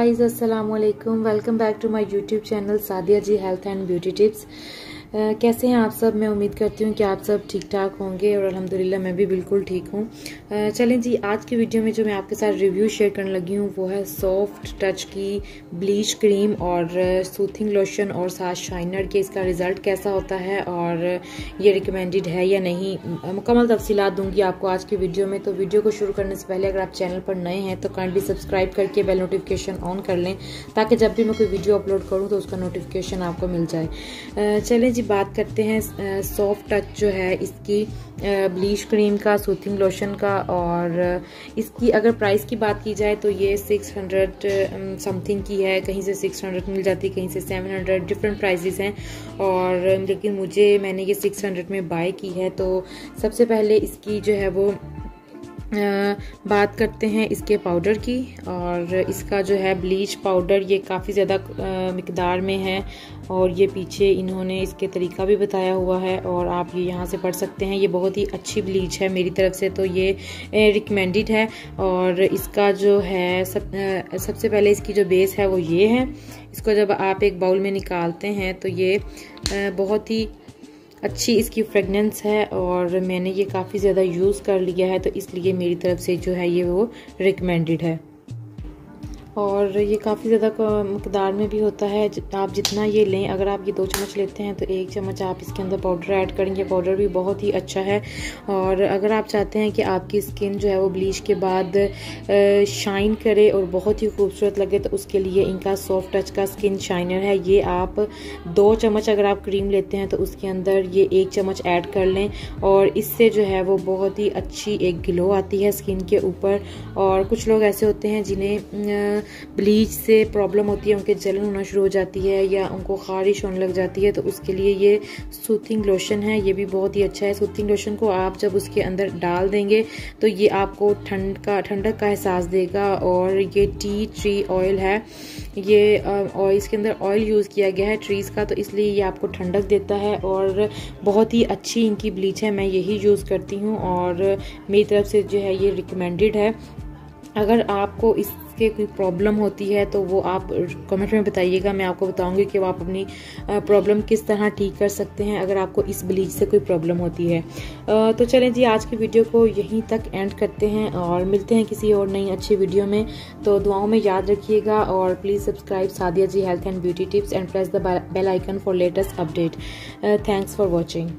Guys, अस्सलाम वालेकुम। Welcome back to my YouTube channel Sadia ji health and beauty tips. कैसे हैं आप सब? मैं उम्मीद करती हूँ कि आप सब ठीक ठाक होंगे और अल्हम्दुलिल्लाह मैं भी बिल्कुल ठीक हूँ। चलें जी, आज की वीडियो में जो मैं आपके साथ रिव्यू शेयर करने लगी हूँ वो है सॉफ्ट टच की ब्लीच क्रीम और सूथिंग लोशन और साथ शाइनर के इसका रिज़ल्ट कैसा होता है और ये रिकमेंडेड है या नहीं, मुकम्मल तफसीलात दूंगी आपको आज की वीडियो में। तो वीडियो को शुरू करने से पहले अगर आप चैनल पर नए हैं तो काइंडली सब्सक्राइब करके बेल नोटिफिकेशन ऑन कर लें ताकि जब भी मैं कोई वीडियो अपलोड करूँ तो उसका नोटिफिकेशन आपको मिल जाए। चलें जी, बात करते हैं सॉफ्ट टच जो है इसकी ब्लीच क्रीम का, सूथिंग लोशन का। और इसकी अगर प्राइस की बात की जाए तो ये 600 समथिंग की है, कहीं से 600 मिल जाती है, कहीं से 700, डिफरेंट प्राइसेस हैं। और लेकिन मैंने ये 600 में बाय की है। तो सबसे पहले इसकी जो है वो बात करते हैं इसके पाउडर की। और इसका जो है ब्लीच पाउडर ये काफ़ी ज़्यादा मिकदार में है और ये पीछे इन्होंने इसके तरीका भी बताया हुआ है और आप ये यहाँ से पढ़ सकते हैं। ये बहुत ही अच्छी ब्लीच है मेरी तरफ से, तो ये रिकमेंडेड है। और इसका जो है सबसे पहले इसकी जो बेस है वो ये है। इसको जब आप एक बाउल में निकालते हैं तो ये बहुत ही अच्छी इसकी फ्रेगनेंस है और मैंने ये काफ़ी ज़्यादा यूज़ कर लिया है, तो इसलिए मेरी तरफ से जो है ये वो रिकमेंडेड है। और ये काफ़ी ज़्यादा मकदार में भी होता है, आप जितना ये लें। अगर आप ये 2 चम्मच लेते हैं तो 1 चम्मच आप इसके अंदर पाउडर ऐड करेंगे। पाउडर भी बहुत ही अच्छा है। और अगर आप चाहते हैं कि आपकी स्किन जो है वो ब्लीच के बाद शाइन करे और बहुत ही खूबसूरत लगे तो उसके लिए इनका सॉफ्ट टच का स्किन शाइनर है। ये आप 2 चम्मच अगर आप क्रीम लेते हैं तो उसके अंदर ये 1 चम्मच ऐड कर लें और इससे जो है वो बहुत ही अच्छी एक ग्लो आती है स्किन के ऊपर। और कुछ लोग ऐसे होते हैं जिन्हें ब्लीच से प्रॉब्लम होती है, उनके जलन होना शुरू हो जाती है या उनको खारिश होने लग जाती है, तो उसके लिए ये सूथिंग लोशन है, ये भी बहुत ही अच्छा है। सूथिंग लोशन को आप जब उसके अंदर डाल देंगे तो ये आपको ठंडक का एहसास देगा। और ये टी ट्री ऑयल है, ये ऑयल इसके अंदर ऑयल यूज़ किया गया है ट्रीज़ का, तो इसलिए ये आपको ठंडक देता है और बहुत ही अच्छी इनकी ब्लीच है। मैं यही यूज़ करती हूँ और मेरी तरफ से जो है ये रिकमेंडेड है। अगर आपको इसके कोई प्रॉब्लम होती है तो वो आप कमेंट में बताइएगा, मैं आपको बताऊंगी कि वो आप अपनी प्रॉब्लम किस तरह ठीक कर सकते हैं अगर आपको इस ब्लीच से कोई प्रॉब्लम होती है। तो चलें जी, आज की वीडियो को यहीं तक एंड करते हैं और मिलते हैं किसी और नई अच्छी वीडियो में। तो दुआओं में याद रखिएगा और please subscribe Sadia ji health and beauty tips and press the bell icon for latest update. Thanks for watching.